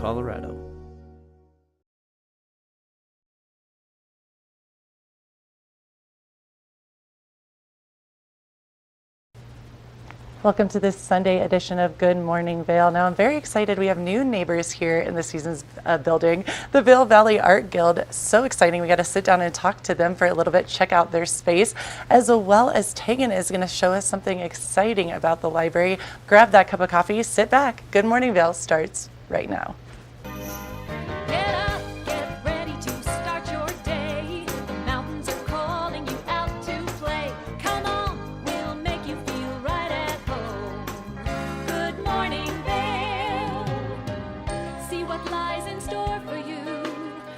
Colorado. Welcome to this Sunday edition of Good Morning Vail. Now I'm very excited. We have new neighbors here in the season's building, the Vail Valley Art Guild. So exciting. We got to sit down and talk to them for a little bit, check out their space, as well as Tegan is going to show us something exciting about the library. Grab that cup of coffee, sit back. Good Morning Vail starts right now. Get up, get ready to start your day. The mountains are calling you out to play. Come on, we'll make you feel right at home. Good morning, Vail. See what lies in store for you.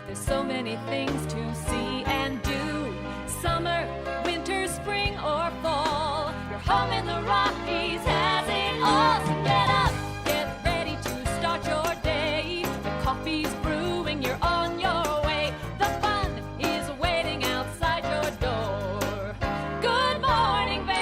There's so many things to see and do. Summer, winter, spring, or fall. Your home in the Rockies has it all. So get up, get ready to start your day. The coffee's brewing, you're on your way. The fun is waiting outside your door. Good morning, Vail.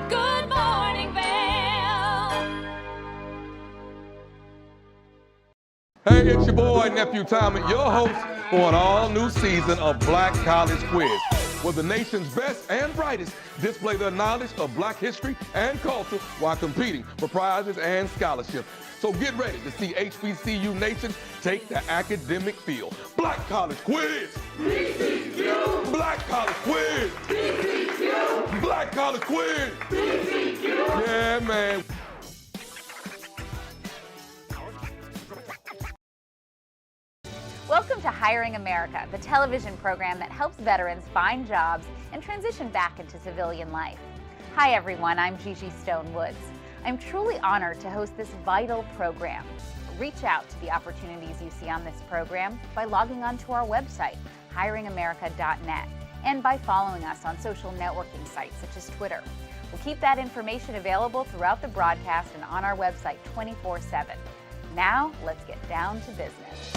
Good morning, Vail. Hey, it's your boy, Nephew Tommy, your host for an all-new season of Black College Quiz, where the nation's best and brightest display their knowledge of Black history and culture while competing for prizes and scholarships. So get ready to see HBCU Nation take the academic field. Black College Quiz! BCQ! Black College Quiz! BCQ! Black College Quiz! BCQ! Yeah, man. Welcome to Hiring America, the television program that helps veterans find jobs and transition back into civilian life. Hi everyone, I'm Gigi Stone Woods. I'm truly honored to host this vital program. Reach out to the opportunities you see on this program by logging on to our website, hiringamerica.net, and by following us on social networking sites such as Twitter. We'll keep that information available throughout the broadcast and on our website 24/7. Now, let's get down to business.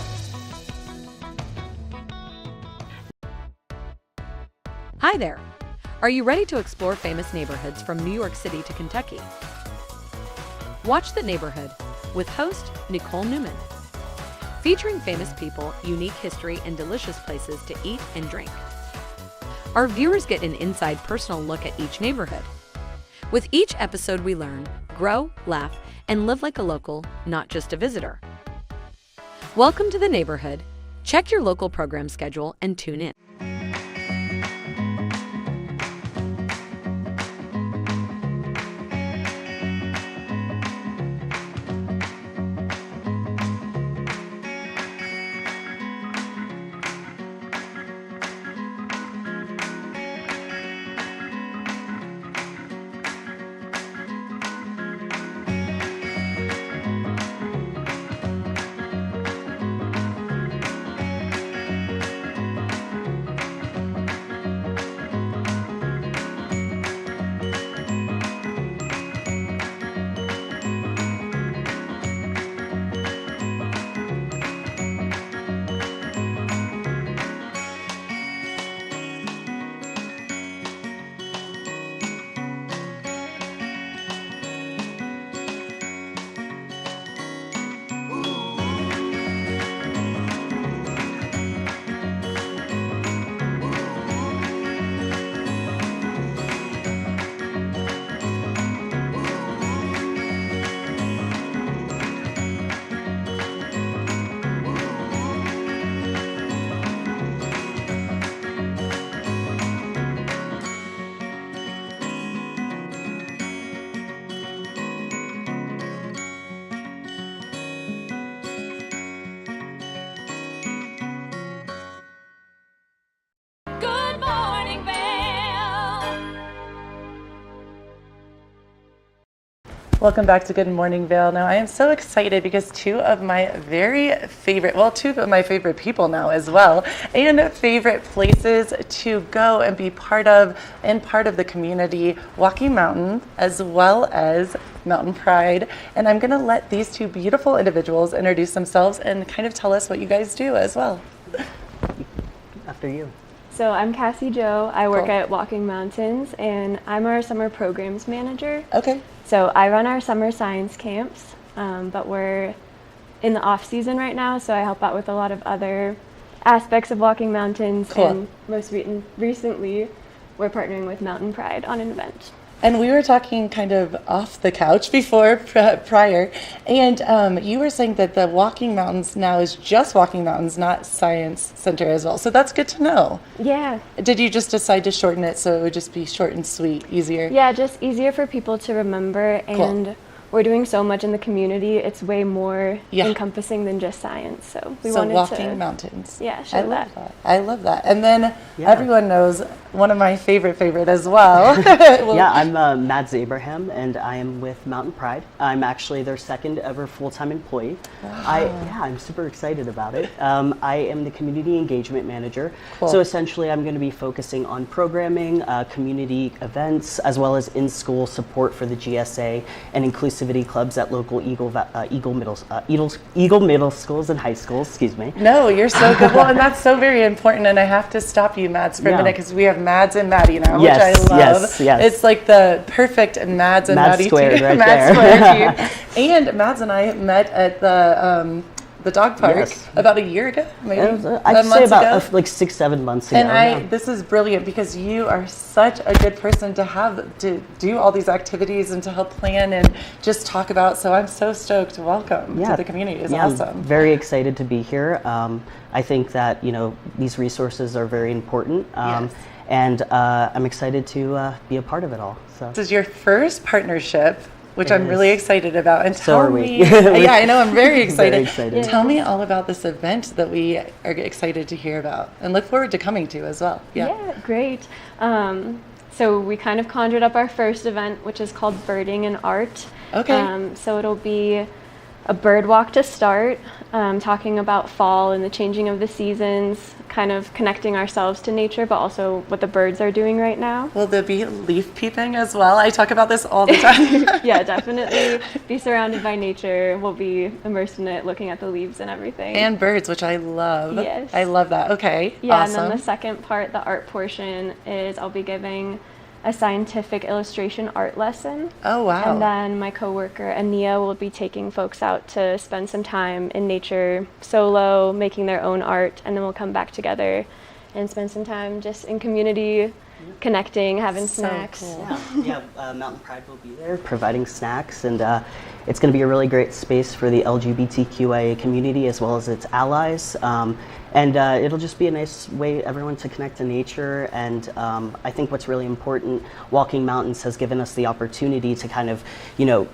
Hi there! Are you ready to explore famous neighborhoods from New York City to Kentucky? Watch The Neighborhood with host Nicole Newman, featuring famous people, unique history, and delicious places to eat and drink. Our viewers get an inside personal look at each neighborhood. With each episode we learn, grow, laugh, and live like a local, not just a visitor. Welcome to The Neighborhood. Check your local program schedule and tune in. Welcome back to Good Morning Vail. Now, I am so excited because two of my favorite people now as well, and favorite places to go and be part of the community, Walking Mountain, as well as Mountain Pride. And I'm going to let these two beautiful individuals introduce themselves and kind of tell us what you guys do as well. After you. So I'm Cassie Jo. I work Cool. at Walking Mountains, and I'm our summer programs manager. Okay. So I run our summer science camps, but we're in the off season right now, so I help out with a lot of other aspects of Walking Mountains. Cool. And most recently, we're partnering with Mountain Pride on an event. And we were talking kind of off the couch before, prior, and you were saying that the Walking Mountains now is just Walking Mountains, not Science Center as well. So that's good to know. Yeah. Did you just decide to shorten it so it would just be short and sweet, easier? Yeah, just easier for people to remember, and we're doing so much in the community. It's way more encompassing than just science. So we wanted Walking to Mountains. Yeah, show I love that. I love that. And then everyone knows one of my favorite as well. Yeah, I'm Mads Abraham, and I am with Mountain Pride. I'm actually their second ever full-time employee. Wow. I'm super excited about it. I am the community engagement manager. Cool. So essentially, I'm going to be focusing on programming, community events, as well as in-school support for the GSA and inclusivity clubs at local Eagle Middle Schools and high schools. Excuse me. No, you're so good. Well, and that's so very important. And I have to stop you, Mads, for a minute because we have Mads and Maddie now, which I love. Yes. It's like the perfect Mads and Maddie squared team. right Mads there. squared team. And Mads and I met at the dog park about a year ago, maybe. I'd say about like 6-7 months ago. And this is brilliant because you are such a good person to do all these activities and to help plan and just talk about. So I'm so stoked. Welcome to the community. It's awesome. I'm very excited to be here. I think that these resources are very important. And I'm excited to be a part of it all. So this is your first partnership, which I'm really excited about. And so are we. Yeah, I know, I'm very excited. Very excited. Tell me all about this event that we are excited to hear about and look forward to coming to as well. Yeah, great. So we kind of conjured up our first event, which is called Birding and Art. Okay. So it'll be a bird walk to start, talking about fall and the changing of the seasons, kind of connecting ourselves to nature, but also what the birds are doing right now. Will there be leaf peeping as well? I talk about this all the time. Yeah, definitely be surrounded by nature. We'll be immersed in it, looking at the leaves and everything. And birds, which I love. Yes. I love that. Okay, Yeah, awesome. and then the second part, the art portion, is I'll be giving a scientific illustration art lesson. Oh, wow. And then my coworker Ania will be taking folks out to spend some time in nature solo, making their own art, and then we'll come back together and spend some time just in community, connecting, having snacks. Cool. Mountain Pride will be there providing snacks, and it's going to be a really great space for the LGBTQIA community as well as its allies. And it'll just be a nice way everyone to connect to nature. And I think what's really important, Walking Mountains has given us the opportunity to kind of,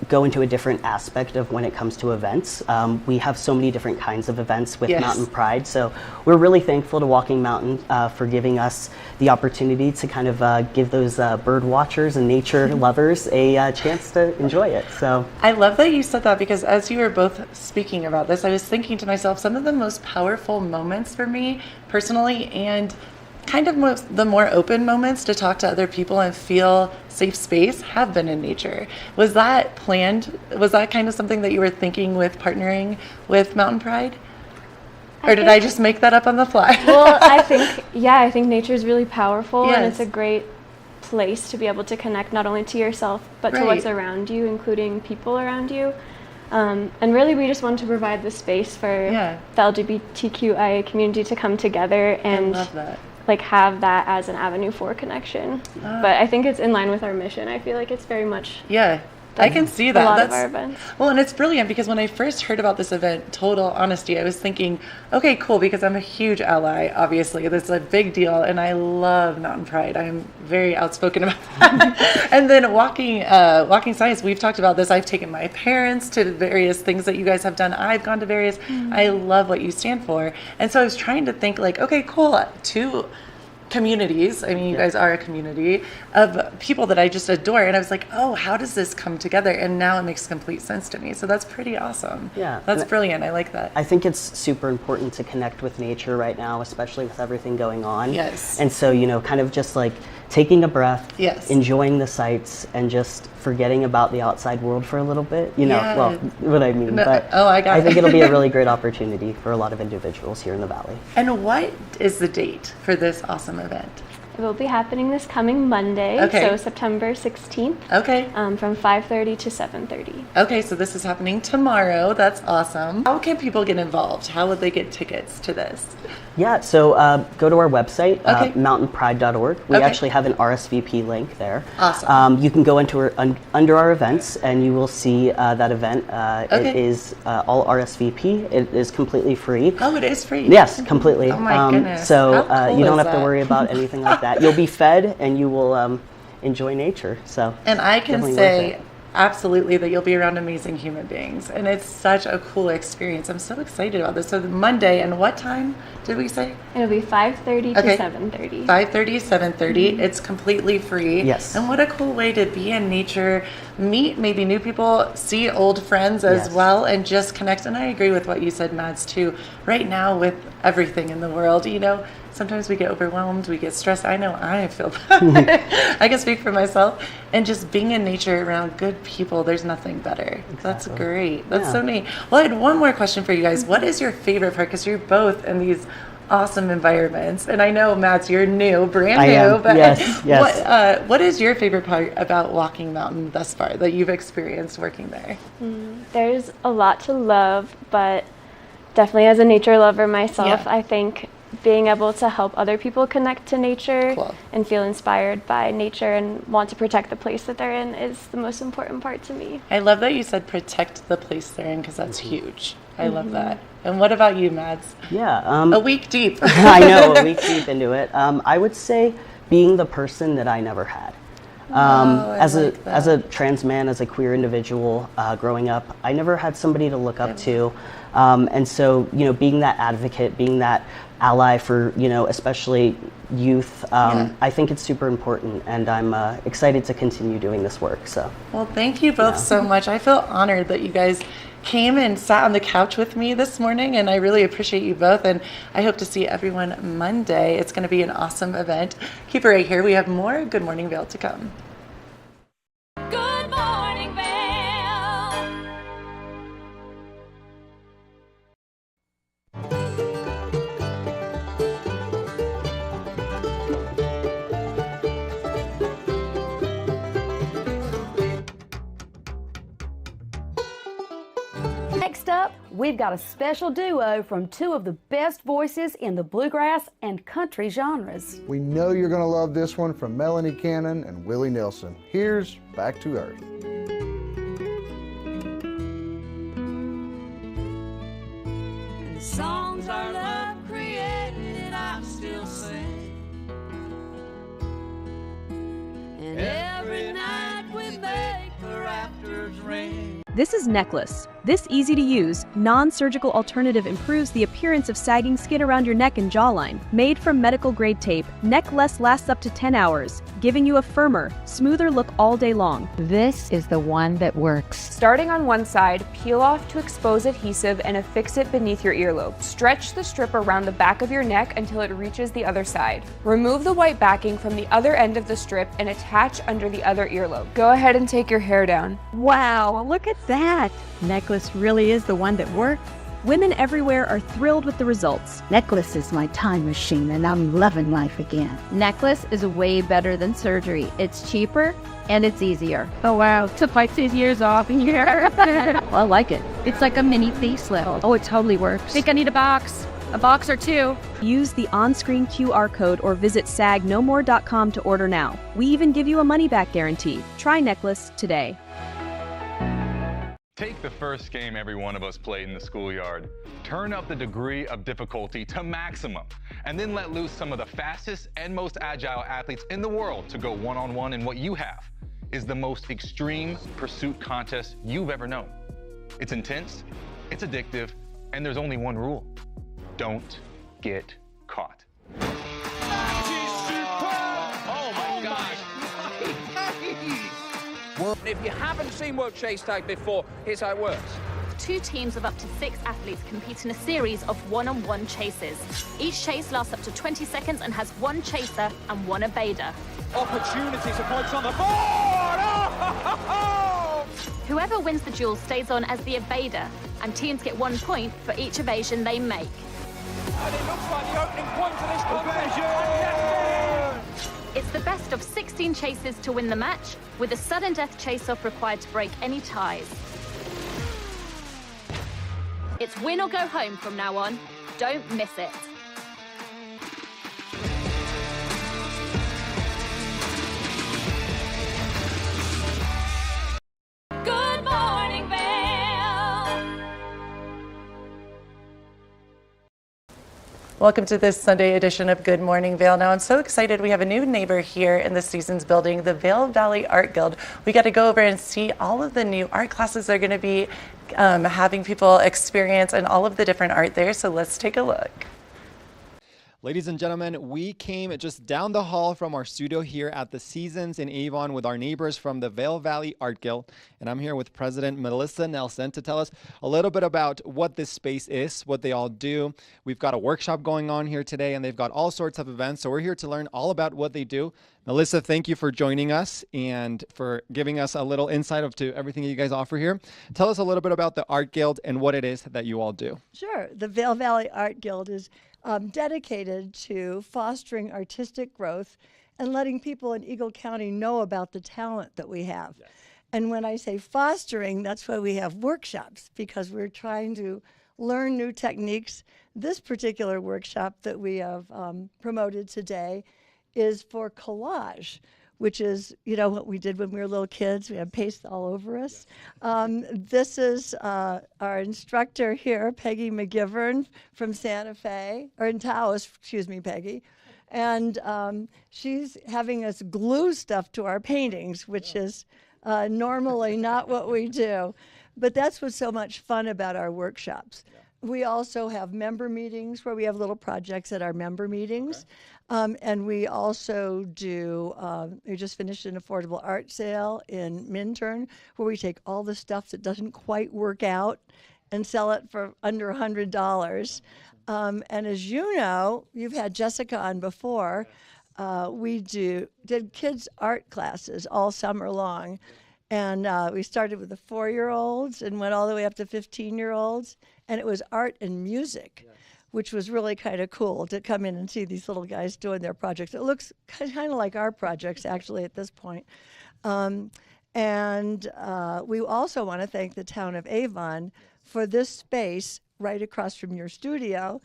go into a different aspect of when it comes to events. We have so many different kinds of events with Mountain Pride. So we're really thankful to Walking Mountain for giving us the opportunity to kind of give those bird watchers and nature lovers a chance to enjoy it. So I love that you said that because as you were both speaking about this, I was thinking to myself, some of the most powerful moments for me personally and kind of the more open moments to talk to other people and feel safe space have been in nature. Was that planned? Was that kind of something that you were thinking with partnering with Mountain Pride? Or did I just make that up on the fly? Well, I think nature is really powerful, and Yes. it's a great place to be able to connect not only to yourself, but to what's around you, including people around you. And really, we just want to provide the space for the LGBTQIA community to come together and have that as an avenue for connection. But I think it's in line with our mission. I feel like it's very much I can see that. A lot That's of our events. Well, and it's brilliant because when I first heard about this event, total honesty, I was thinking, okay, cool, because I'm a huge ally, obviously. That's a big deal, and I love Mountain Pride. I'm very outspoken about that. And then walking science, we've talked about this. I've taken my parents to various things that you guys have done. I've gone to various. I love what you stand for. And so I was trying to think like, okay, cool, two communities. I mean, you guys are a community of people that I just adore. And I was like, oh, how does this come together? And now it makes complete sense to me. So that's pretty awesome. Yeah. That's brilliant. I like that. I think it's super important to connect with nature right now, especially with everything going on. Yes. And so, you know, kind of just like taking a breath, yes, enjoying the sights, and just forgetting about the outside world for a little bit. You know, well, what I mean. No, but I think it'll be a really great opportunity for a lot of individuals here in the Valley. And what is the date for this awesome event? It will be happening this coming Monday, so September 16th. Okay. From 5:30 to 7:30. Okay, so this is happening tomorrow. That's awesome. How can people get involved? How would they get tickets to this? Yeah, so go to our website, mountainpride.org. We actually have an RSVP link there. Awesome. You can go into under our events, and you will see that event. It is all RSVP. It is completely free. Oh, it is free? Yes, completely. Oh my goodness. So How cool you don't is have to that? worry about anything like that. You'll be fed, and you will enjoy nature. So. And I can definitely say worth it. absolutely that you'll be around amazing human beings, and it's such a cool experience. I'm so excited about this. So Monday, and what time did we say? It'll be 5:30 to 7:30. 5:30 to 7:30. It's completely free. Yes. And what a cool way to be in nature, meet maybe new people, see old friends as well, and just connect. And I agree with what you said, Mads, too. Right now, with everything in the world, you know, sometimes we get overwhelmed, we get stressed. I know I feel that. I can speak for myself. And just being in nature around good people, there's nothing better. Exactly. That's great. That's so neat. Well, I had one more question for you guys. What is your favorite part? Because you're both in these awesome environments. And I know, Mads, you're new, brand new. But yes. What is your favorite part about Walking Mountain thus far that you've experienced working there? There's a lot to love, but definitely as a nature lover myself, I think being able to help other people connect to nature and feel inspired by nature and want to protect the place that they're in is the most important part to me. I love that you said protect the place they're in, because that's huge. I love that. And what about you, Mads? Yeah. A week deep. I know, a week deep into it. I would say being the person that I never had. As a trans man, as a queer individual growing up, I never had somebody to look up to. And so, you know, being that advocate, being that ally for, you know, especially youth, I think it's super important, and I'm excited to continue doing this work. So. Well, thank you both so much. I feel honored that you guys came and sat on the couch with me this morning, and I really appreciate you both, and I hope to see everyone Monday. It's going to be an awesome event. Keep it right here. We have more Good Morning Vail to come. Good morning, Vail. Next up, we've got a special duo from two of the best voices in the bluegrass and country genres. We know you're going to love this one from Melanie Cannon and Willie Nelson. Here's Back to Earth. The songs our love created, I still sing. And every night we make the rafters ring. This is Necklace. This easy-to-use, non-surgical alternative improves the appearance of sagging skin around your neck and jawline. Made from medical-grade tape, Necklace lasts up to 10 hours, giving you a firmer, smoother look all day long. This is the one that works. Starting on one side, peel off to expose adhesive and affix it beneath your earlobe. Stretch the strip around the back of your neck until it reaches the other side. Remove the white backing from the other end of the strip and attach under the other earlobe. Go ahead and take your hair down. Wow, look at that! Necklace really is the one that works. Women everywhere are thrilled with the results. Necklace is my time machine, and I'm loving life again. Necklace is way better than surgery. It's cheaper and it's easier. Oh wow, to fight 6 years off in here. Well, I like it. It's like a mini facelift. Oh, it totally works. Think I need a box or two. Use the on-screen QR code or visit sagnomore.com to order now. We even give you a money-back guarantee. Try Necklace today. Take the first game every one of us played in the schoolyard. Turn up the degree of difficulty to maximum, and then let loose some of the fastest and most agile athletes in the world to go one-on-one in what you have is the most extreme pursuit contest you've ever known. It's intense, it's addictive, and there's only one rule. Don't get caught. If you haven't seen World Chase Tag before, here's how it works. 2 teams of up to 6 athletes compete in a series of one-on-one chases. Each chase lasts up to 20 seconds and has 1 chaser and 1 evader. Opportunities for points on the board! Oh! Whoever wins the duel stays on as the evader, and teams get 1 point for each evasion they make. And it looks like the opening point of this contest. It's the best of 16 chases to win the match, with a sudden death chase-off required to break any ties. It's win or go home from now on. Don't miss it. Good morning, Vail. Welcome to this Sunday edition of Good Morning Vail. Now, I'm so excited. We have a new neighbor here in the season's building, the Vail Valley Art Guild. We got to go over and see all of the new art classes they're going to be having people experience and all of the different art there. So let's take a look. Ladies and gentlemen, we came just down the hall from our studio here at the Seasons in Avon with our neighbors from the Vail Valley Art Guild. And I'm here with President Melissa Nelson to tell us a little bit about what this space is, what they all do. We've got a workshop going on here today, and they've got all sorts of events. So we're here to learn all about what they do. Melissa, thank you for joining us and for giving us a little insight into everything that you guys offer here. Tell us a little bit about the Art Guild and what it is that you all do. Sure. The Vail Valley Art Guild is dedicated to fostering artistic growth and letting people in Eagle County know about the talent that we have. Yes. And when I say fostering, that's why we have workshops, because we're trying to learn new techniques. This particular workshop that we have promoted today is for collage, which is, you know, what we did when we were little kids. We had paste all over us. This is our instructor here, Peggy McGivern from Santa Fe, or in Taos, excuse me, Peggy. And she's having us glue stuff to our paintings, which is normally not what we do. But that's what's so much fun about our workshops. We also have member meetings where we have little projects at our member meetings. And we also do, we just finished an affordable art sale in Minturn where we take all the stuff that doesn't quite work out and sell it for under $100. And as you know, you've had Jessica on before, we did kids art classes all summer long. And we started with the 4-year-olds and went all the way up to 15-year-olds. And it was art and music, which was really kind of cool to come in and see these little guys doing their projects. It looks kind of like our projects, actually, at this point. And we also want to thank the town of Avon for this space right across from your studio,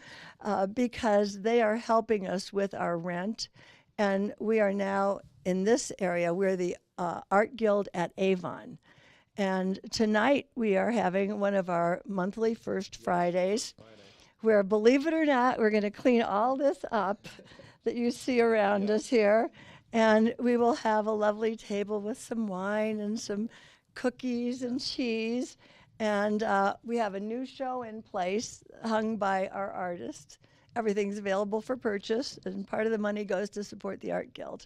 because they are helping us with our rent. And we are now in this area, we're the Art Guild at Avon. And tonight we are having one of our monthly First Fridays, where, believe it or not, we're going to clean all this up that you see around us here. And we will have a lovely table with some wine and some cookies and cheese. And we have a new show in place hung by our artists. Everything's available for purchase, and part of the money goes to support the Art Guild.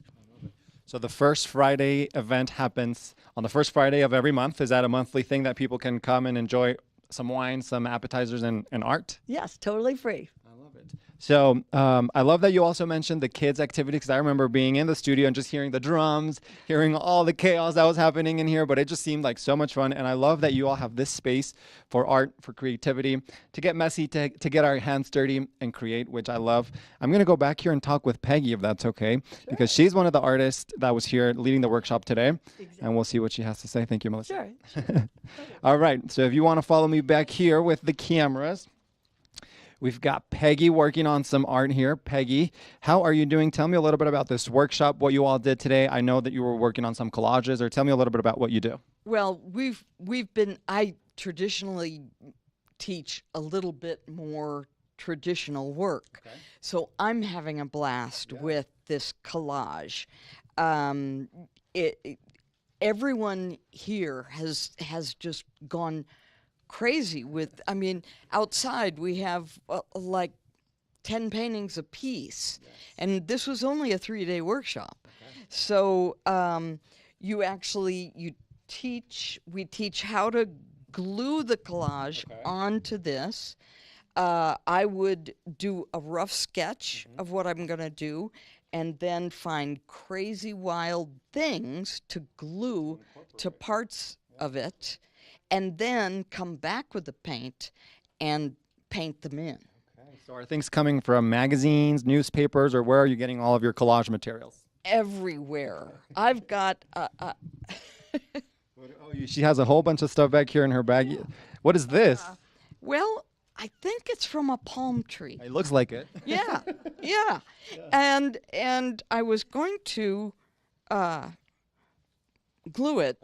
So the First Friday event happens on the first Friday of every month. Is that a monthly thing that people can come and enjoy some wine, some appetizers, and art? Yes, totally free. I love it. So I love that you also mentioned the kids' activity, because I remember being in the studio and just hearing the drums, hearing all the chaos that was happening in here, but it just seemed like so much fun. And I love that you all have this space for art, for creativity, to get messy, to get our hands dirty and create, which I love. I'm going to go back here and talk with Peggy, if that's okay, because she's one of the artists that was here leading the workshop today. And we'll see what she has to say. Thank you, Melissa. Sure. All right. So if you want to follow me back here with the cameras, we've got Peggy working on some art here. Peggy, how are you doing? Tell me a little bit about this workshop, what you all did today. I know that you were working on some collages, or tell me a little bit about what you do. Well, I traditionally teach a little bit more traditional work. Okay. So I'm having a blast with this collage. Everyone here has just gone crazy with, I mean, outside we have like 10 paintings a piece. Yes. And this was only a 3-day workshop. Okay. So you teach how to glue the collage onto this. I would do a rough sketch of what I'm going to do, and then find crazy wild things to glue to parts of it, and then come back with the paint and paint them in. So are things coming from magazines, newspapers, or where are you getting all of your collage materials? Everywhere. I've got She has a whole bunch of stuff back here in her bag. What is this? well, I think it's from a palm tree. It looks like it. Yeah, yeah. And I was going to glue it,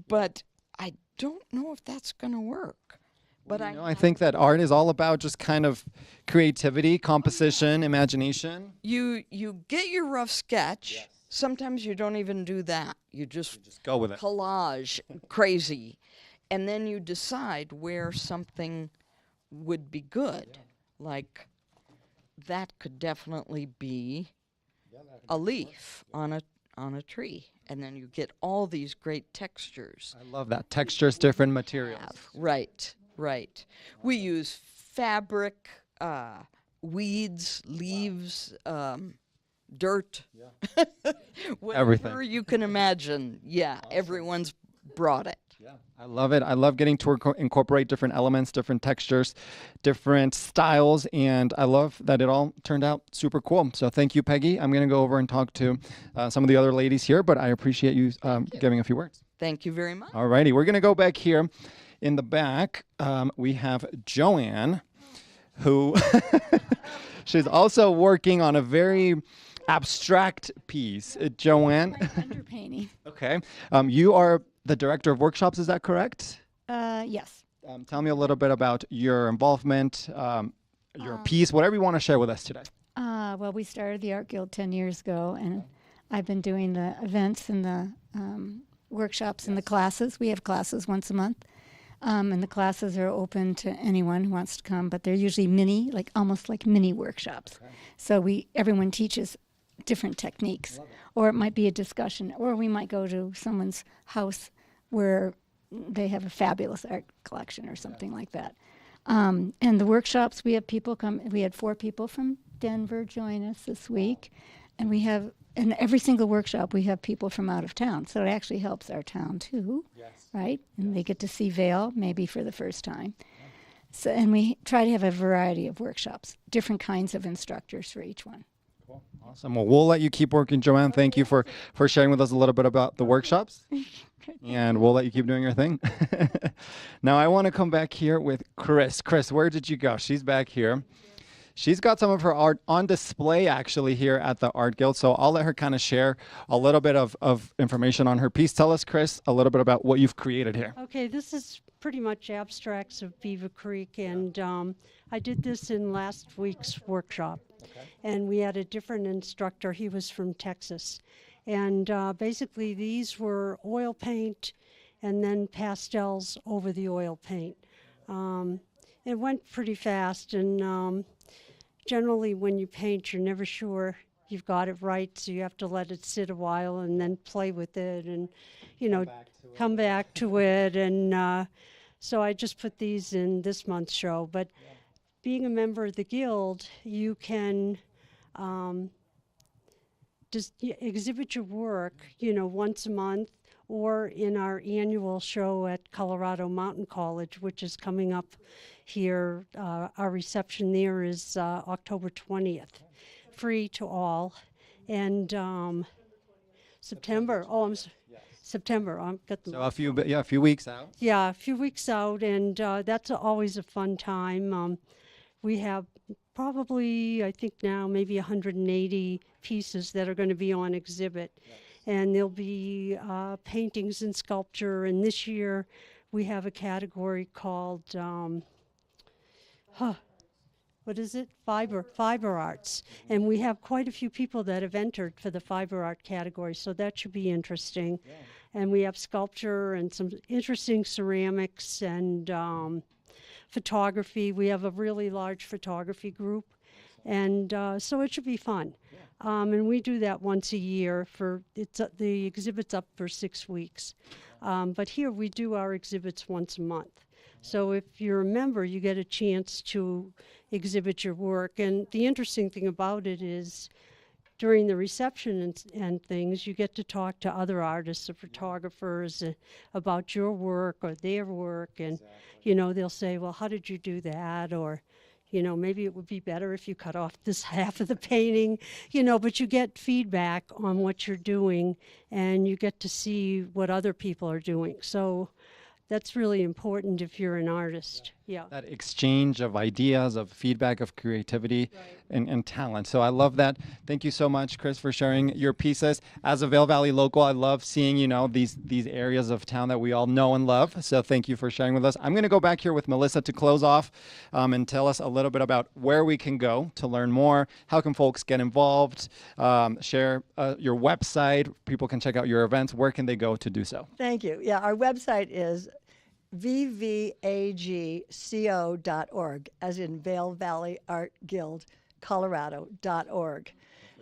but I don't know if that's going to work. But I think that art is all about just kind of creativity, composition, imagination. You get your rough sketch. Yes. Sometimes you don't even do that. You just go with it. Collage crazy. And then you decide where something would be good. Like that could definitely be a leaf on a tree. And then you get all these great textures. I love that. Textures, different materials. Right. We use fabric, weeds, leaves, dirt, whatever Everything. you can imagine. Yeah, awesome. Everyone's brought it. Yeah, I love it. I love getting to incorporate different elements, different textures, different styles, and I love that it all turned out super cool. So thank you, Peggy. I'm going to go over and talk to some of the other ladies here, but I appreciate you giving a few words. Thank you very much. All righty, we're going to go back here. In the back, we have Joanne, who she's also working on a very abstract piece. Joanne? Underpainting. Okay. You are the director of workshops, is that correct? Yes. Tell me a little bit about your involvement, your piece, whatever you want to share with us today. Well, we started the Art Guild 10 years ago, and I've been doing the events and the workshops and the classes. We have classes once a month. And the classes are open to anyone who wants to come, but they're usually mini, almost like mini workshops. Okay. So everyone teaches different techniques, or it might be a discussion, or we might go to someone's house where they have a fabulous art collection or something like that. And the workshops, we have people come. We had 4 people from Denver join us this week, and we have. In every single workshop, we have people from out of town, so it actually helps our town too, right? And they get to see Vail maybe for the first time. So, and we try to have a variety of workshops, different kinds of instructors for each one. Cool. Awesome. Well, we'll let you keep working, Joanne. Thank you for sharing with us a little bit about the workshops, and we'll let you keep doing your thing. Now, I want to come back here with Chris. Chris, where did you go? She's back here. She's got some of her art on display actually here at the Art Guild, so I'll let her kind of share a little bit of information on her piece. Tell us, Chris, a little bit about what you've created here. Okay, this is pretty much abstracts of Beaver Creek, and I did this in last week's workshop. Okay. And we had a different instructor. He was from Texas. And basically these were oil paint and then pastels over the oil paint. It went pretty fast, and generally when you paint, you're never sure you've got it right, so you have to let it sit a while and then play with it and, come back to it. And so I just put these in this month's show. But being a member of the Guild, you can just exhibit your work, once a month, or in our annual show at Colorado Mountain College, which is coming up here. Our reception there is October 20th, free to all. And September, September. Got the so a few weeks out. Yeah, a few weeks out, and that's always a fun time. We have probably, I think now, maybe 180 pieces that are going to be on exhibit. Yes. And there'll be paintings and sculpture, and this year we have a category called, what is it? Fiber arts. And we have quite a few people that have entered for the fiber art category, so that should be interesting. Yeah. And we have sculpture and some interesting ceramics and photography. We have a really large photography group, And so it should be fun. And we do that once a year the exhibit's up for 6 weeks. But here we do our exhibits once a month. So if you're a member, you get a chance to exhibit your work. And the interesting thing about it is during the reception and things, you get to talk to other artists or photographers about your work or their work. And, they'll say, well, how did you do that? Or, maybe it would be better if you cut off this half of the painting, but you get feedback on what you're doing and you get to see what other people are doing. So that's really important if you're an artist. Yeah. That exchange of ideas, of feedback, of creativity, and talent. So I love that. Thank you so much, Chris, for sharing your pieces. As a Vail Valley local, I love seeing, these areas of town that we all know and love. So thank you for sharing with us. I'm going to go back here with Melissa to close off and tell us a little bit about where we can go to learn more. How can folks get involved? Share your website. People can check out your events. Where can they go to do so? Thank you. Yeah, our website is vvagco.org, as in Vail Valley Art Guild, Colorado.org.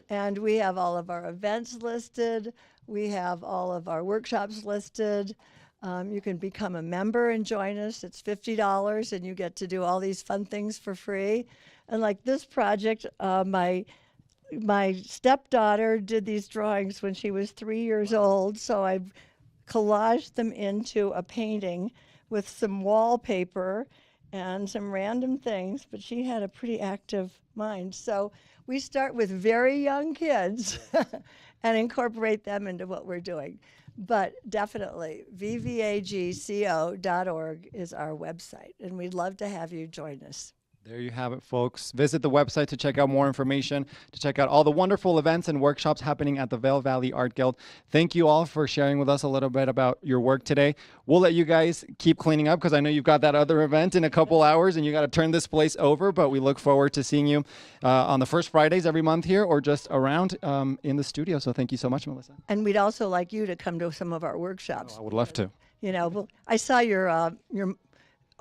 And we have all of our events listed. We have all of our workshops listed. You can become a member and join us. It's $50, and you get to do all these fun things for free. And like this project, my stepdaughter did these drawings when she was 3 years old, so I collaged them into a painting with some wallpaper and some random things, but she had a pretty active mind. So we start with very young kids and incorporate them into what we're doing. But definitely, vvagco.org is our website, and we'd love to have you join us. There you have it, folks. Visit the website to check out more information, to check out all the wonderful events and workshops happening at the Vail Valley Art Guild. Thank you all for sharing with us a little bit about your work today. We'll let you guys keep cleaning up because I know you've got that other event in a couple hours and you got to turn this place over, but we look forward to seeing you on the first Fridays every month here or just around in the studio. So thank you so much, Melissa. And we'd also like you to come to some of our workshops. I would love to. I saw your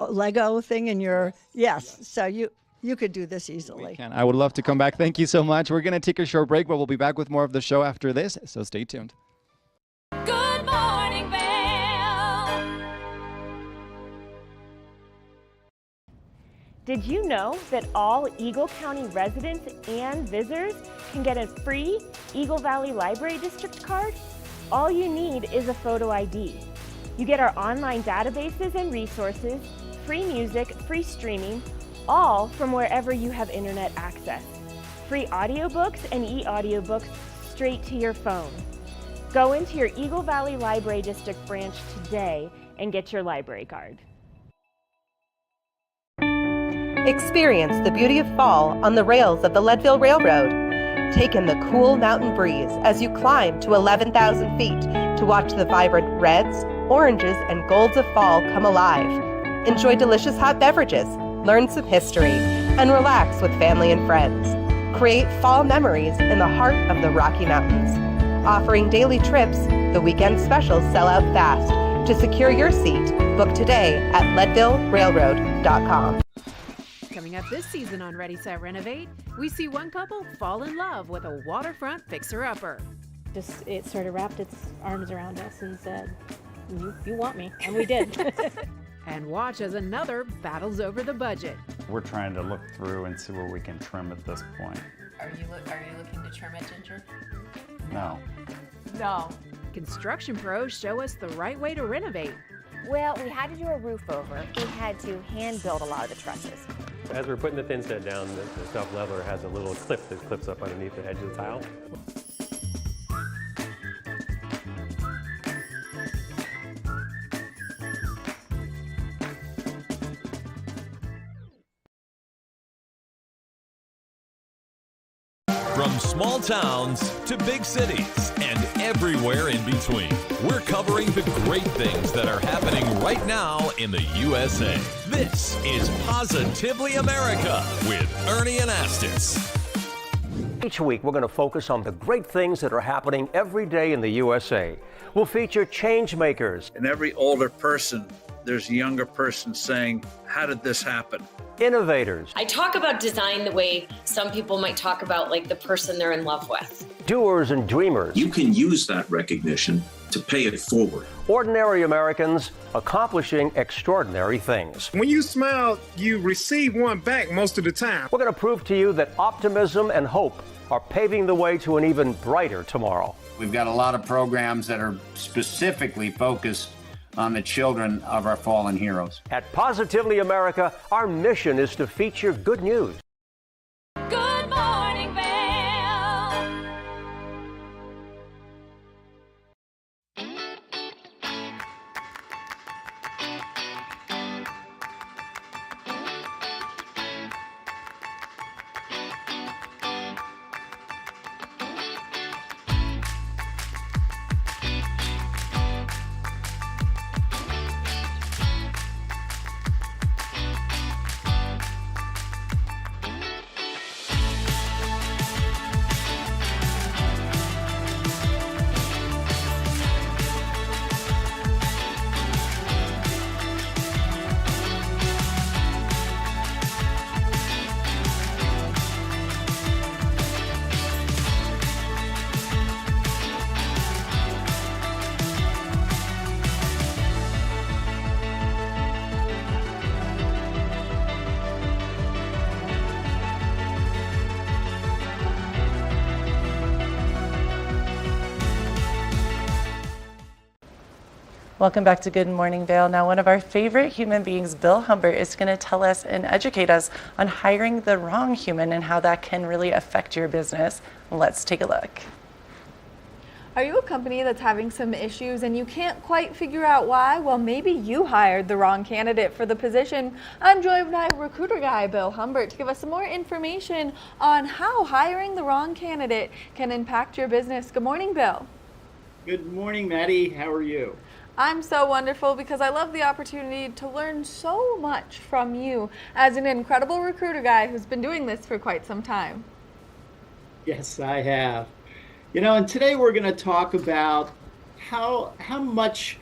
Lego thing in your, yes, so you could do this easily. I would love to come back. Thank you so much. We're going to take a short break, but we'll be back with more of the show after this, so stay tuned. Good morning, Vail. Did you know that all Eagle County residents and visitors can get a free Eagle Valley Library District card? All you need is a photo ID. You get our online databases and resources, free music, free streaming, all from wherever you have internet access. Free audiobooks and e-audiobooks straight to your phone. Go into your Eagle Valley Library District branch today and get your library card. Experience the beauty of fall on the rails of the Leadville Railroad. Take in the cool mountain breeze as you climb to 11,000 feet to watch the vibrant reds, oranges, and golds of fall come alive. Enjoy delicious hot beverages, learn some history, and relax with family and friends. Create fall memories in the heart of the Rocky Mountains. Offering daily trips, the weekend specials sell out fast. To secure your seat, book today at leadvillerailroad.com. Coming up this season on Ready, Set, Renovate, we see one couple fall in love with a waterfront fixer-upper. It sort of wrapped its arms around us and said, you want me, and we did. And watch as another battles over the budget. We're trying to look through and see where we can trim at this point. Are you looking to trim it, Ginger? No. No. Construction pros show us the right way to renovate. Well, we had to do a roof over. We had to hand build a lot of the trusses. As we're putting the thin set down, the self-leveler has a little clip that clips up underneath the edge of the tile. From small towns to big cities and everywhere in between, we're covering the great things that are happening right now in the USA. This is Positively America with Ernie Anastas. Each week, we're going to focus on the great things that are happening every day in the USA. We'll feature change makers. In every older person, there's a younger person saying, how did this happen? innovators, I talk about design the way some people might talk about like the person they're in love with. doers and dreamers. You can use that recognition to pay it forward. Ordinary Americans accomplishing extraordinary things. When you smile, you receive one back most of the time. We're going to prove to you that optimism and hope are paving the way to an even brighter tomorrow. We've got a lot of programs that are specifically focused on the children of our fallen heroes. At Positively America, our mission is to feature good news. Good morning, Vail. Welcome back to Good Morning Vail. Now, one of our favorite human beings, Bill Humbert, is going to tell us and educate us on hiring the wrong human and how that can really affect your business. Let's take a look. Are you a company that's having some issues and you can't quite figure out why? Well, maybe you hired the wrong candidate for the position. I'm joined by recruiter guy Bill Humbert to give us some more information on how hiring the wrong candidate can impact your business. Good morning, Bill. Good morning, Maddie. How are you? I'm so wonderful because I love the opportunity to learn so much from you as an incredible recruiter guy who's been doing this for quite some time. Yes, I have. You know, and today we're going to talk about how much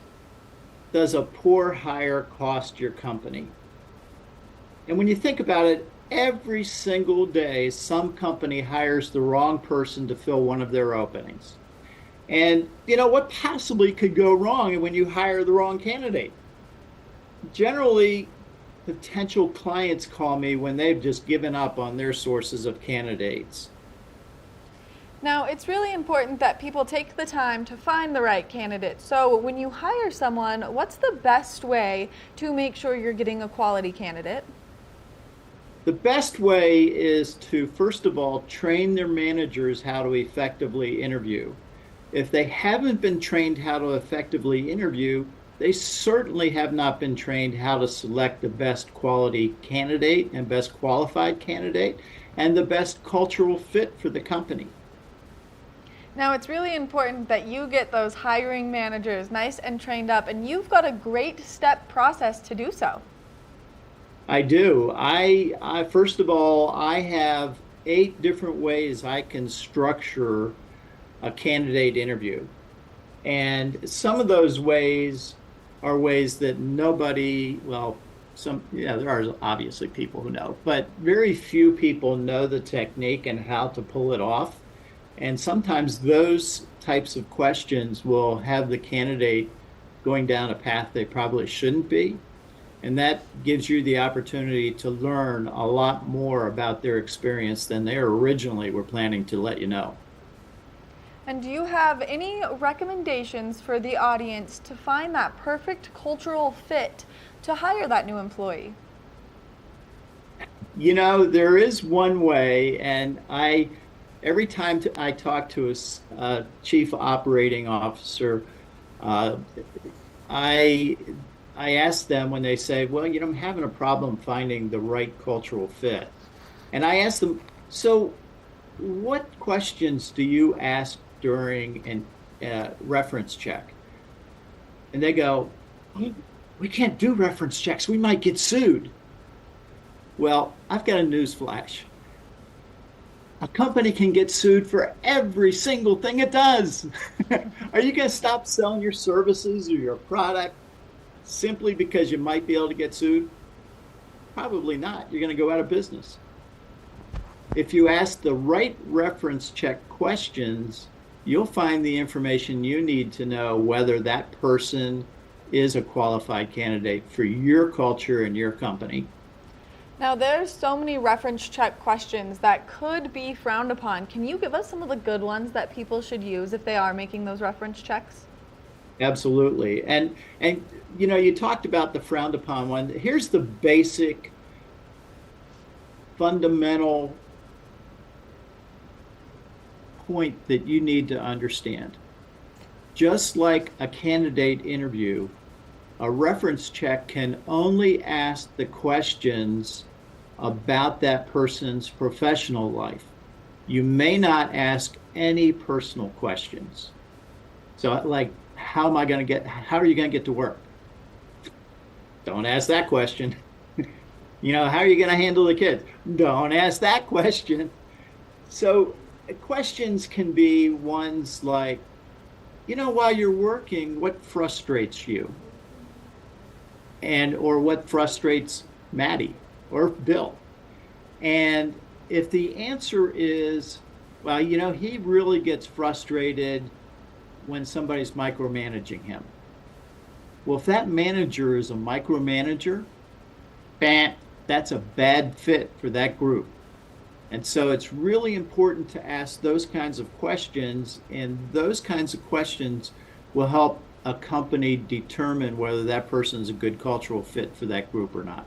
does a poor hire cost your company? And when you think about it, every single day some company hires the wrong person to fill one of their openings. And, you know, what possibly could go wrong when you hire the wrong candidate? Generally, potential clients call me when they've just given up on their sources of candidates. Now, it's really important that people take the time to find the right candidate. So when you hire someone, what's the best way to make sure you're getting a quality candidate? The best way is to, first of all, train their managers how to effectively interview. If they haven't been trained how to effectively interview, they certainly have not been trained how to select the best quality candidate and best qualified candidate and the best cultural fit for the company. Now, it's really important that you get those hiring managers nice and trained up, and you've got a great step process to do so. I do. I first of all, I have 8 different ways I can structure a candidate interview. And some of those ways are ways that nobody, well, there are obviously people who know, but very few people know the technique and how to pull it off. And sometimes those types of questions will have the candidate going down a path they probably shouldn't be. And that gives you the opportunity to learn a lot more about their experience than they originally were planning to let you know. And do you have any recommendations for the audience to find that perfect cultural fit to hire that new employee? You know, there is one way, and every time I talk to a chief operating officer, I ask them when they say, well, you know, I'm having a problem finding the right cultural fit. And I ask them, so what questions do you ask during a reference check? And they go, oh, we can't do reference checks. We might get sued. Well, I've got a news flash. A company can get sued for every single thing it does. Are you going to stop selling your services or your product simply because you might be able to get sued? Probably not. You're going to go out of business. If you ask the right reference check questions, you'll find the information you need to know whether that person is a qualified candidate for your culture and your company. Now, there's so many reference check questions that could be frowned upon. Can you give us some of the good ones that people should use if they are making those reference checks? Absolutely. And you know, you talked about the frowned upon one. Here's the basic fundamental point that you need to understand. Just like a candidate interview, a reference check can only ask the questions about that person's professional life. You may not ask any personal questions. So like, how are you going to get to work? Don't ask that question. You know, how are you going to handle the kids? Don't ask that question. So questions can be ones like, you know, while you're working, what frustrates you? Or what frustrates Maddie or Bill? And if the answer is, well, you know, he really gets frustrated when somebody's micromanaging him. Well, if that manager is a micromanager, that's a bad fit for that group. And so it's really important to ask those kinds of questions, and those kinds of questions will help a company determine whether that person is a good cultural fit for that group or not.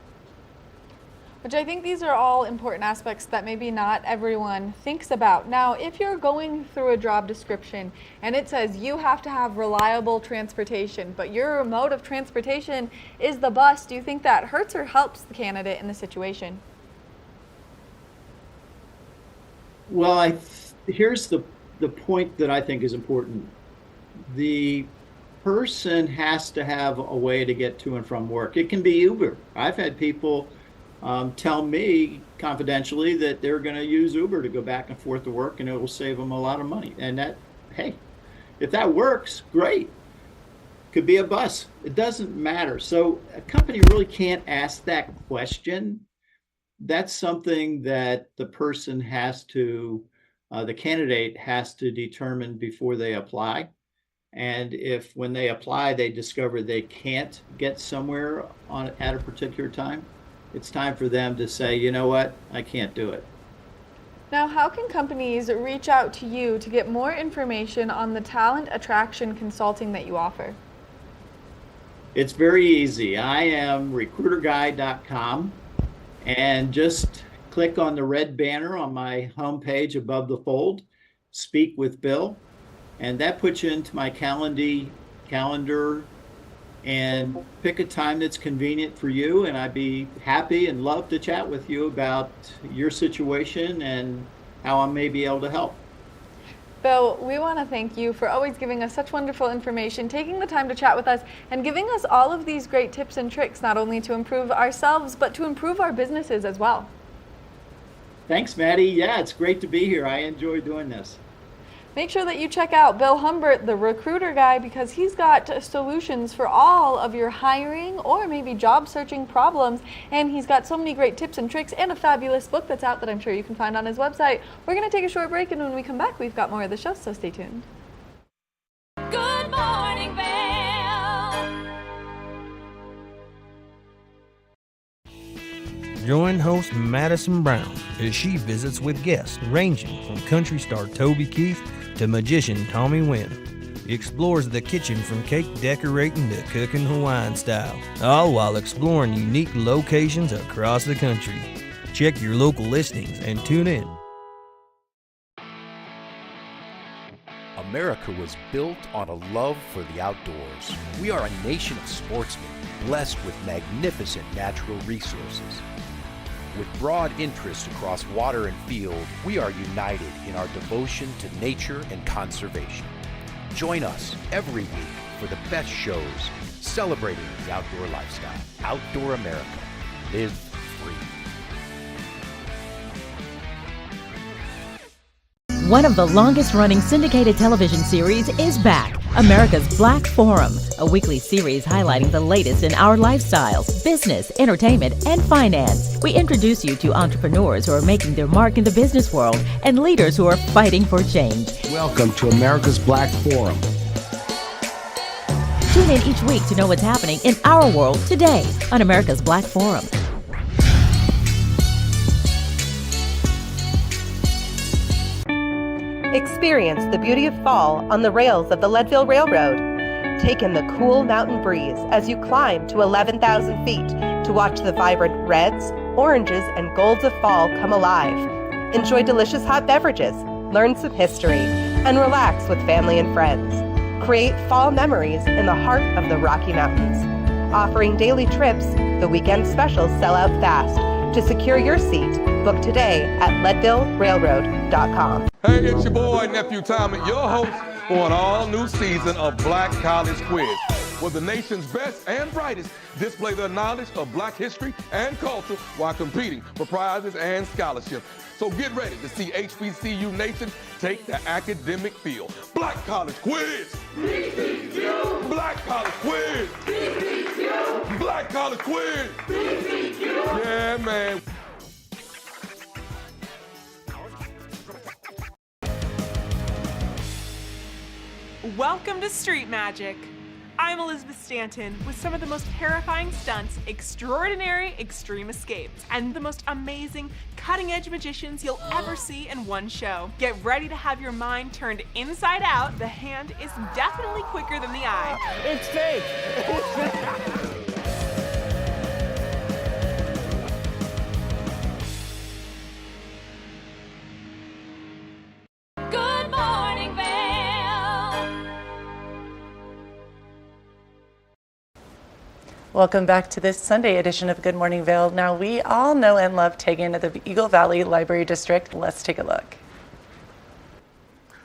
Which I think these are all important aspects that maybe not everyone thinks about. Now, if you're going through a job description and it says you have to have reliable transportation, but your mode of transportation is the bus, do you think that hurts or helps the candidate in the situation? Well, here's the point that I think is important. The person has to have a way to get to and from work. It can be Uber. I've had people tell me confidentially that they're going to use Uber to go back and forth to work, and it will save them a lot of money. And that, hey, if that works, great. Could be a bus. It doesn't matter. So a company really can't ask that question. That's something that the person has to, the candidate has to determine before they apply. And if when they apply, they discover they can't get somewhere at a particular time, it's time for them to say, you know what, I can't do it. Now, how can companies reach out to you to get more information on the talent attraction consulting that you offer? It's very easy. I am recruiterguy.com, and just click on the red banner on my homepage above the fold, Speak with Bill, and that puts you into my calendar and pick a time that's convenient for you, and I'd be happy and love to chat with you about your situation and how I may be able to help. Bill, we want to thank you for always giving us such wonderful information, taking the time to chat with us, and giving us all of these great tips and tricks, not only to improve ourselves, but to improve our businesses as well. Thanks, Maddie. Yeah, it's great to be here. I enjoy doing this. Make sure that you check out Bill Humbert, the recruiter guy, because he's got solutions for all of your hiring or maybe job searching problems. And he's got so many great tips and tricks and a fabulous book that's out that I'm sure you can find on his website. We're going to take a short break, and when we come back, we've got more of the show, so stay tuned. Good morning, Vail. Join host Madison Brown as she visits with guests ranging from country star Toby Keith to magician Tommy Wynn. Explores the kitchen from cake decorating to cooking Hawaiian style, all while exploring unique locations across the country. Check your local listings and tune in. America was built on a love for the outdoors. We are a nation of sportsmen, blessed with magnificent natural resources. With broad interests across water and field, we are united in our devotion to nature and conservation. Join us every week for the best shows celebrating the outdoor lifestyle. Outdoor America. Live free. One of the longest running syndicated television series is back. America's Black Forum, a weekly series highlighting the latest in our lifestyles, business, entertainment, and finance. We introduce you to entrepreneurs who are making their mark in the business world and leaders who are fighting for change. Welcome to America's Black Forum. Tune in each week to know what's happening in our world today on America's Black Forum. Experience the beauty of fall on the rails of the Leadville Railroad. Take in the cool mountain breeze as you climb to 11,000 feet to watch the vibrant reds, oranges, and golds of fall come alive. Enjoy delicious hot beverages, learn some history, and relax with family and friends. Create fall memories in the heart of the Rocky Mountains. Offering daily trips, the weekend specials sell out fast. To secure your seat, book today at leadvillerailroad.com. Hey, it's your boy, Nephew Tommy, your host for an all-new season of Black College Quiz, where the nation's best and brightest display their knowledge of Black history and culture while competing for prizes and scholarships. So get ready to see HBCU Nation take the academic field. Black College Quiz! BCQ! Black College Quiz! BCQ! Black College Quiz! BCQ! Yeah, man. Welcome to Street Magic. I'm Elizabeth Stanton with some of the most terrifying stunts, extraordinary extreme escapes, and the most amazing cutting-edge magicians you'll ever see in one show. Get ready to have your mind turned inside out. The hand is definitely quicker than the eye. It's fake. Good morning, Vail. Welcome back to this Sunday edition of Good Morning Vail. Now, we all know and love Tegan at the Eagle Valley Library District. Let's take a look.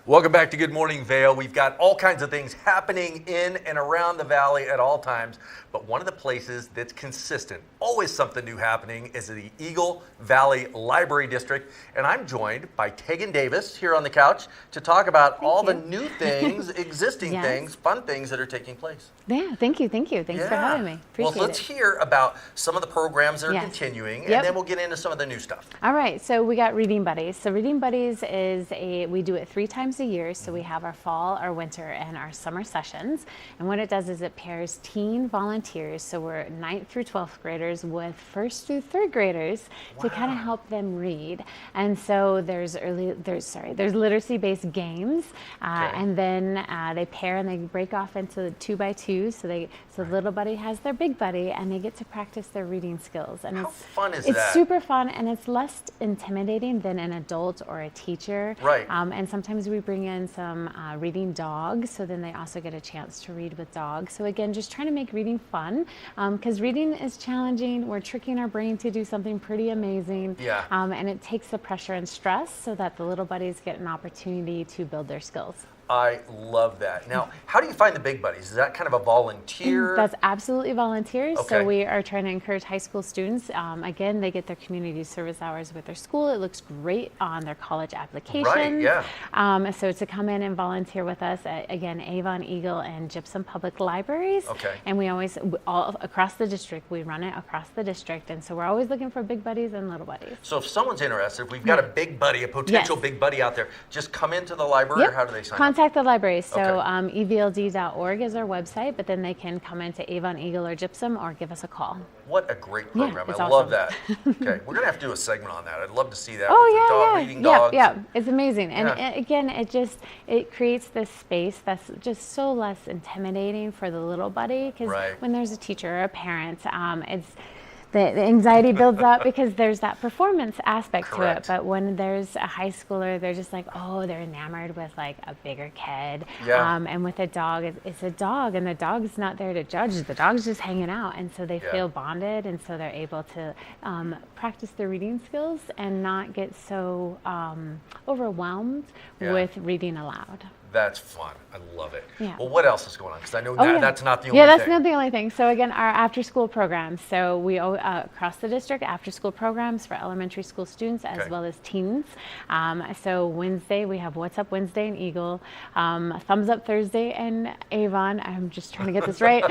Welcome back to Good Morning Vail. We've got all kinds of things happening in and around the valley at all times, but one of the places that's consistent, always something new happening, is the Eagle Valley Library District. And I'm joined by Tegan Davis here on the couch to talk about the new things, existing Yes. things, fun things that are taking place. Yeah, thank you. Thanks for having me. Appreciate Well, let's it. hear about some of the programs that are Yes. continuing, Yep. and then we'll get into some of the new stuff. All right, so we got Reading Buddies. So Reading Buddies we do it 3 times a year. So we have our fall, our winter, and our summer sessions. And what it does is it pairs teen volunteers. So we're 9th through 12th graders with 1st through 3rd graders to kind of help them read. And so there's literacy-based games, and then they pair and they break off into 2x2. So the little buddy has their big buddy, and they get to practice their reading skills. And How fun is it's that? super fun, and it's less intimidating than an adult or a teacher. Right. And sometimes we bring in some reading dogs, so then they also get a chance to read with dogs. So again, just trying to make reading fun, because reading is challenging. We're tricking our brain to do something pretty amazing. Yeah. And it takes the pressure and stress so that the little buddies get an opportunity to build their skills. I love that. Now, how do you find the big buddies? Is that kind of a volunteer? That's absolutely volunteers. Okay. So we are trying to encourage high school students. Again, they get their community service hours with their school. It looks great on their college applications. Right, yeah. So to come in and volunteer with us at, again, Avon, Eagle, and Gypsum Public Libraries. Okay. And we always, all across the district, we run it across the district. And so we're always looking for big buddies and little buddies. So if someone's interested, if we've got a big buddy, a potential big buddy out there, just come into the library, or how do they sign up? Contact the library. So evld.org is our website, but then they can come into Avon, Eagle, or Gypsum, or give us a call. What a great program. it's I love awesome. that. Okay, we're going to have to do a segment on that. I'd love to see that. Oh, with the yeah, dog, yeah. reading dogs. Yeah, it's amazing. And Yeah. again, it creates this space that's just so less intimidating for the little buddy, because Right. when there's a teacher or a parent, the anxiety builds up because there's that performance aspect Correct. to it. But when there's a high schooler, they're just like, oh, they're enamored with like a bigger kid. Yeah. And with a dog, it's a dog, and the dog's not there to judge. The dog's just hanging out, and so they Yeah. feel bonded, and so they're able to practice their reading skills and not get so overwhelmed Yeah. with reading aloud. That's fun. I love it. Yeah. Well, what else is going on? Because I know Yeah. that's not the only Yeah, that's thing. not the only thing. So again, our after-school programs. So we across the district, after-school programs for elementary school students as well as teens. So Wednesday we have What's Up Wednesday in Eagle, Thumbs Up Thursday in Avon. I'm just trying to get this right.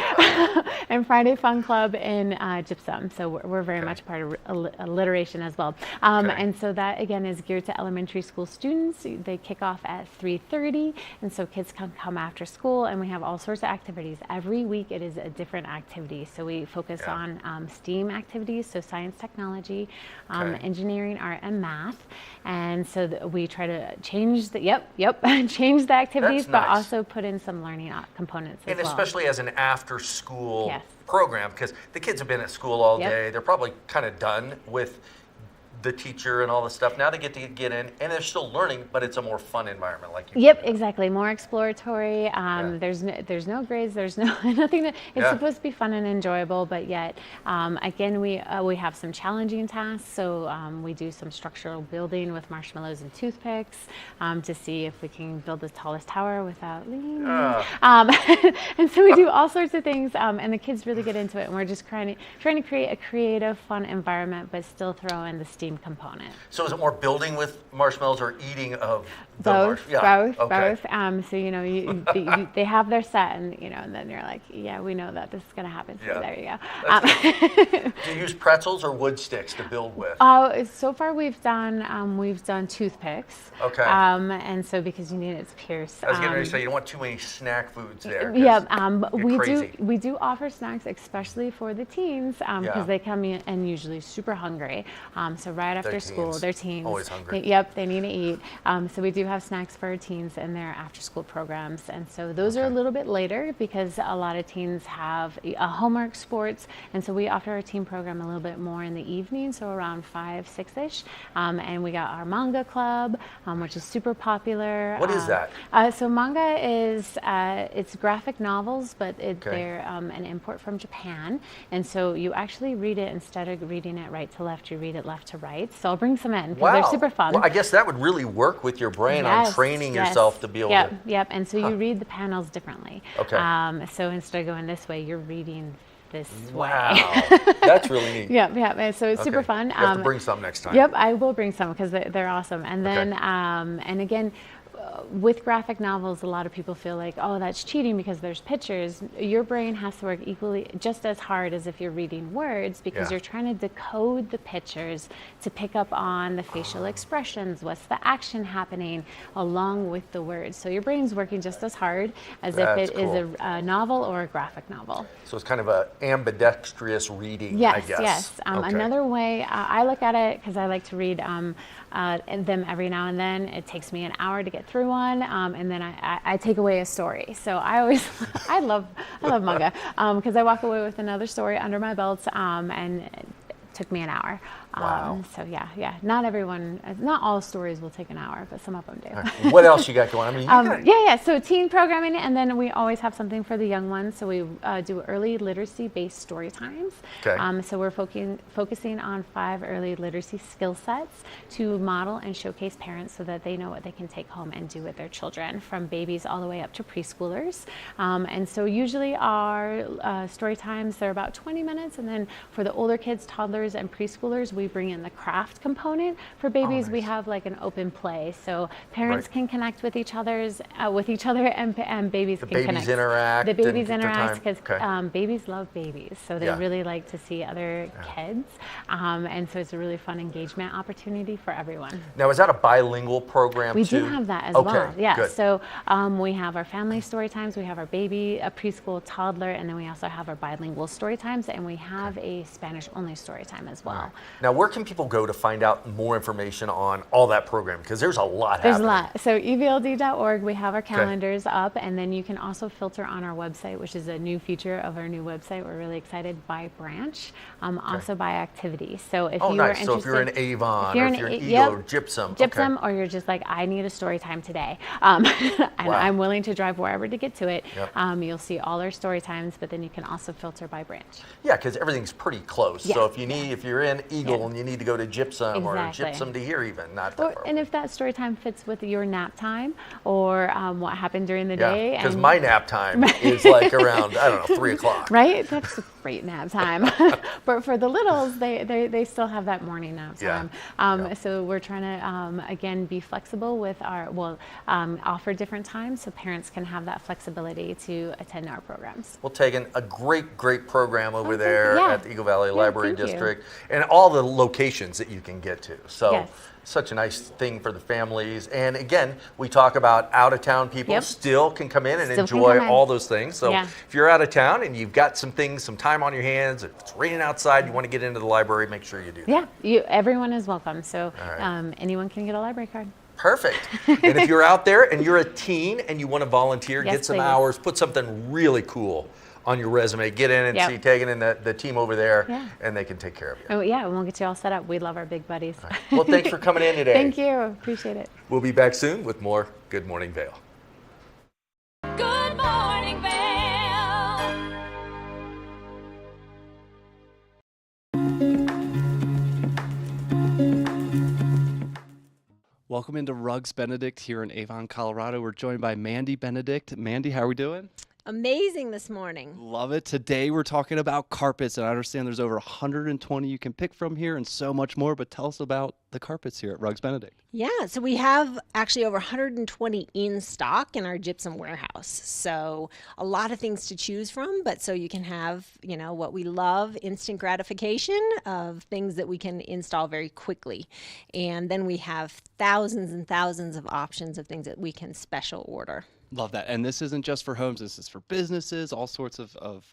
And Friday Fun Club in Gypsum. So we're very much part of alliteration as well. And so that again is geared to elementary school students. They kick off at 3:30. And so kids can come after school, and we have all sorts of activities. Every week it is a different activity. So we focus on STEAM activities, so science, technology, engineering, art, and math. And so we try to change the change the activities, That's but nice. also put in some learning components as And well. especially as an after-school Yes. program, because the kids have been at school all Yep. day. They're probably kind of done with the teacher and all this stuff. Now they get to get in, and they're still learning, but it's a more fun environment, like you. Yep, exactly. More exploratory. There's no grades. There's no nothing. It's supposed to be fun and enjoyable, but yet again we have some challenging tasks. So we do some structural building with marshmallows and toothpicks to see if we can build the tallest tower without leaning. And so we do all sorts of things, and the kids really get into it. And we're just trying to create a creative, fun environment, but still throw in the STEAM component. So is it more building with marshmallows or eating of the Both. Okay. So they have their set, and and then you're like, yeah, we know that this is going to happen. So there you go. Do you use pretzels or wood sticks to build with? So far we've done toothpicks. Okay. And so because you need it to pierce. I was getting ready to say you don't want too many snack foods there. Yeah. Crazy. We do offer snacks, especially for the teens, because they come in and usually super hungry. So right after school, they're teens. Always hungry. They need to eat. So we do have snacks for our teens in their after-school programs, and so those are a little bit later because a lot of teens have homework, sports, and so we offer our teen program a little bit more in the evening, so around 5, 6-ish. And we got our manga club, which is super popular. What is that? So manga is it's graphic novels, but they're an import from Japan, and so you actually read it instead of reading it right to left, you read it left to right. So I'll bring some in because they're super fun. Well, I guess that would really work with your brain on training yourself to be able to. Yep. And so you read the panels differently. Okay. So instead of going this way, you're reading this way. Wow. That's really neat. Yeah. So it's super fun. You have to bring some next time. Yep, I will bring some because they're awesome. And then, and again, with graphic novels, a lot of people feel like, oh, that's cheating because there's pictures. Your brain has to work equally, just as hard as if you're reading words, because you're trying to decode the pictures to pick up on the facial expressions, what's the action happening along with the words. So your brain's working just as hard as if it is a novel or a graphic novel. So it's kind of a ambidextrous reading, I guess. Yes. Another way I look at it, because I like to read them every now and then. It takes me an hour to get through one, and then I take away a story. So I love manga because I walk away with another story under my belt, and it took me an hour. Wow. So yeah. Not all stories will take an hour, but some of them do. Right. What else you got going? I mean, So teen programming, and then we always have something for the young ones. So we do early literacy-based story times. Okay. So we're focusing on 5 early literacy skill sets to model and showcase parents so that they know what they can take home and do with their children, from babies all the way up to preschoolers. And so usually our story times, they're about 20 minutes, and then for the older kids, toddlers, and preschoolers, we bring in the craft component. For babies, we have like an open play, so parents can connect with each other, and babies can connect. Interact. The babies interact because babies love babies, so they really like to see other kids, and so it's a really fun engagement opportunity for everyone. Now, is that a bilingual program We too? do have that as well. Yeah. Good. So we have our family story times, we have our baby, a preschool, toddler, and then we also have our bilingual story times, and we have a Spanish only story time as well. Now, where can people go to find out more information on all that program? Because there's a lot happening. There's a lot. So evld.org, we have our calendars up, and then you can also filter on our website, which is a new feature of our new website. We're really excited, by branch, also by activity. So if you are interested, so if you're in Avon, or if you're in Eagle or Gypsum. Or you're just like, I need a story time today, and I'm willing to drive wherever to get to it, you'll see all our story times, but then you can also filter by branch. Yeah, because everything's pretty close. So if you're in Eagle puzzle and you need to go to gypsum or Exactly. gypsum to here even, not that Or, far. and if that story time fits with your nap time or what happened during the day. Because and- my nap time is like around, I don't know, 3 o'clock. Right? That's a great nap time. But for the littles, they still have that morning nap time. So we're trying to, again, be flexible with offer different times so parents can have that flexibility to attend our programs. Well, Tegan, a great program over there Yeah. at the Eagle Valley Library thank you. District and all the locations that you can get to. So Yes. such a nice thing for the families. And again, we talk about out-of-town people still can come in and Still can enjoy come in. all those things. So Yeah. if you're out of town and you've got some time on your hands, if it's raining outside, you want to get into the library, make sure you do that. Yeah, everyone is welcome. So All right. anyone can get a library card. Perfect. And if you're out there and you're a teen and you want to volunteer, Yes, get some please. hours, put something really cool on your resume. Get in and Yep. see Tegan and the team over there, Yeah. and they can take care of you. Oh, yeah, and we'll get you all set up. We love our big buddies. Well, thanks for coming in today. Thank you. Appreciate it. We'll be back soon with more Good Morning Vail. Good morning, Vail. Welcome into Rugs Benedict here in Avon, Colorado. We're joined by Mandy Benedict. Mandy, how are we doing? Amazing this morning. Love it. Today we're talking about carpets, and I understand there's over 120 you can pick from here and so much more, but tell us about the carpets here at Rugs Benedict. Yeah, so we have actually over 120 in stock in our gypsum warehouse. So a lot of things to choose from, but so you can have, what we love, instant gratification of things that we can install very quickly. And then we have thousands and thousands of options of things that we can special order. Love that. And this isn't just for homes, this is for businesses, all sorts of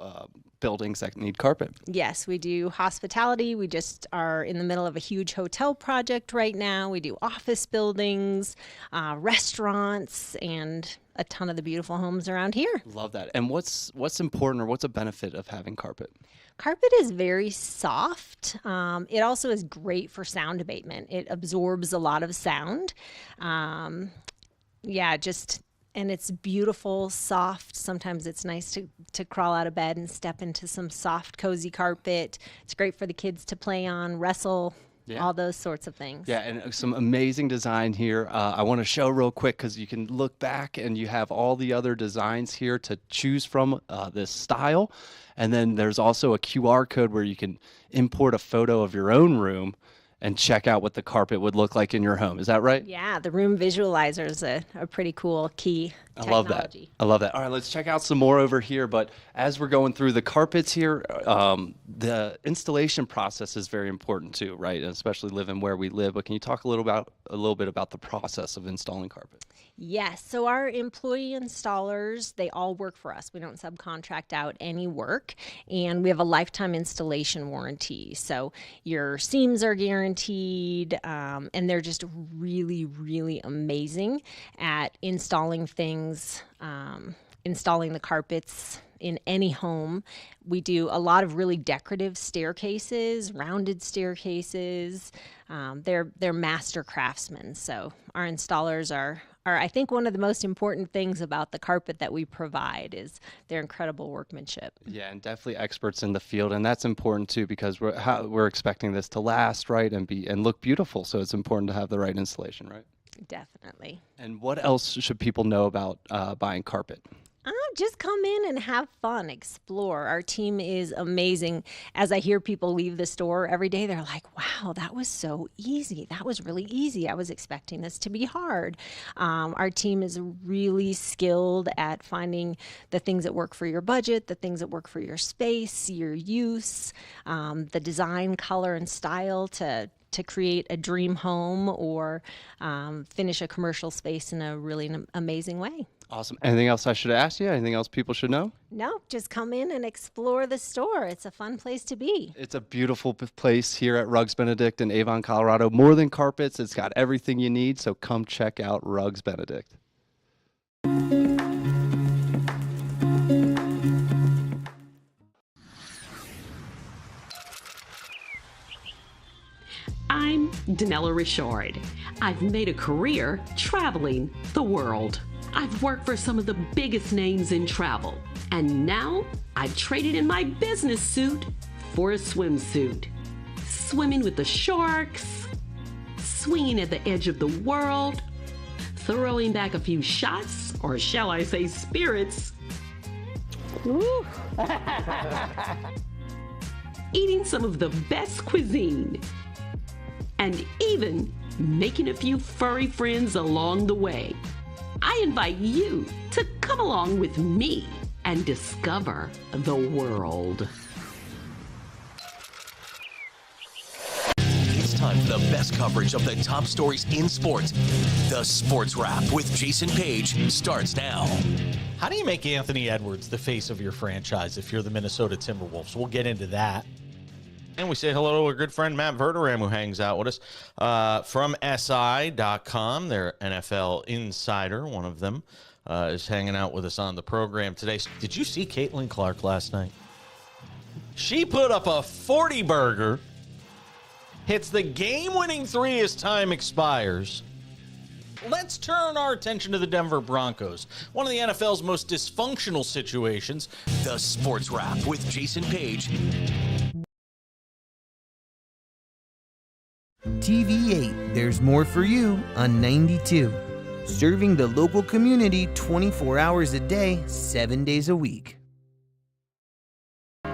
buildings that need carpet. Yes, we do hospitality. We just are in the middle of a huge hotel project right now. We do office buildings, restaurants, and a ton of the beautiful homes around here. Love that. And what's important or what's a benefit of having carpet? Carpet is very soft. It also is great for sound abatement. It absorbs a lot of sound. And it's beautiful, soft. Sometimes it's nice to crawl out of bed and step into some soft, cozy carpet. It's great for the kids to play on, wrestle, all those sorts of things. Yeah, and some amazing design here. I want to show real quick because you can look back and you have all the other designs here to choose from this style. And then there's also a QR code where you can import a photo of your own room and check out what the carpet would look like in your home. Is that right? Yeah, the room visualizer is a pretty cool key technology. I love that. All right, let's check out some more over here. But as we're going through the carpets here, the installation process is very important too, right? And especially living where we live. But can you talk a little bit about the process of installing carpet? Yes, so our employee installers, they all work for us. We don't subcontract out any work, and we have a lifetime installation warranty. So your seams are guaranteed, and they're just really, really amazing at installing things, installing the carpets in any home. We do a lot of really decorative staircases, rounded staircases. They're master craftsmen. So our installers are I think one of the most important things about the carpet that we provide is their incredible workmanship. Yeah, and definitely experts in the field, and that's important too because we're expecting this to last, right, and look beautiful. So it's important to have the right installation, right? Definitely. And what else should people know about buying carpet? Just come in and have fun, explore. Our team is amazing. As I hear people leave the store every day, they're like, wow, that was so easy. That was really easy. I was expecting this to be hard. Our team is really skilled at finding the things that work for your budget, the things that work for your space, your use, the design, color, and style to create a dream home or finish a commercial space in a really amazing way. Awesome. Anything else I should ask you? Anything else people should know? No, just come in and explore the store. It's a fun place to be. It's a beautiful place here at Rugs Benedict in Avon, Colorado. More than carpets, it's got everything you need, so come check out Rugs Benedict. I'm Danella Richard. I've made a career traveling the world. I've worked for some of the biggest names in travel, and now I've traded in my business suit for a swimsuit. swimming with the sharks, swinging at the edge of the world, throwing back a few shots, or shall I say spirits, eating some of the best cuisine, and even making a few furry friends along the way. I invite you to come along with me and discover the world. It's time for the best coverage of the top stories in sports. The Sports Wrap with Jason Page starts now. How do you make Anthony Edwards the face of your franchise if you're the Minnesota Timberwolves? We'll get into that. And we say hello to our good friend Matt Verderam, who hangs out with us from SI.com. Their NFL insider, one of them, is hanging out with us on the program today. Did you see Caitlin Clark last night? She put up a 40-burger, hits the game-winning three as time expires. Let's turn our attention to the Denver Broncos, one of the NFL's most dysfunctional situations. The Sports Wrap with Jason Page. TV8, there's more for you on 92. Serving the local community 24 hours a day, 7 days a week.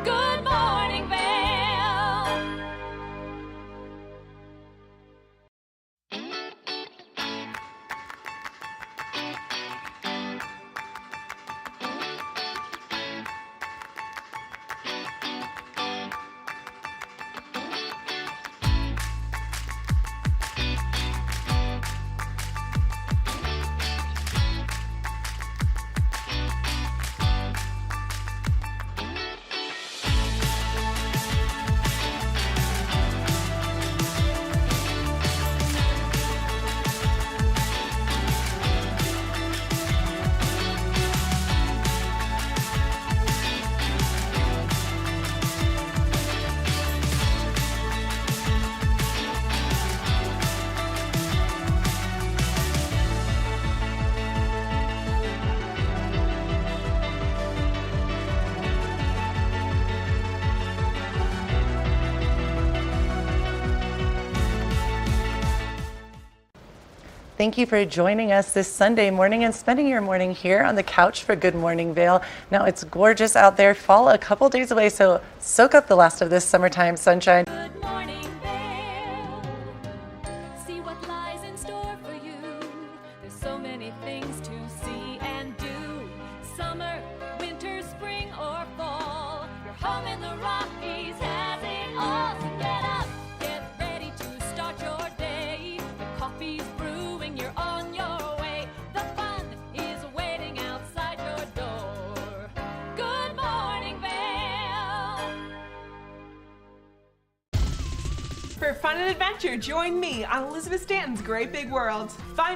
Good morning, Vail. Thank you for joining us this Sunday morning and spending your morning here on the couch for Good Morning Vail. Now it's gorgeous out there, fall a couple days away, so soak up the last of this summertime sunshine. Good morning, Vail. See what lies in store for you. There's so many things to see and do. Summer, winter, spring, or fall. Your home in the Rockies has it all. So get up, get ready to start your day. The coffee's brewing, you're on your way. The fun is waiting outside your door. Good morning, Vail. For fun and adventure, join me on Elizabeth Stanton's Great Big World. Find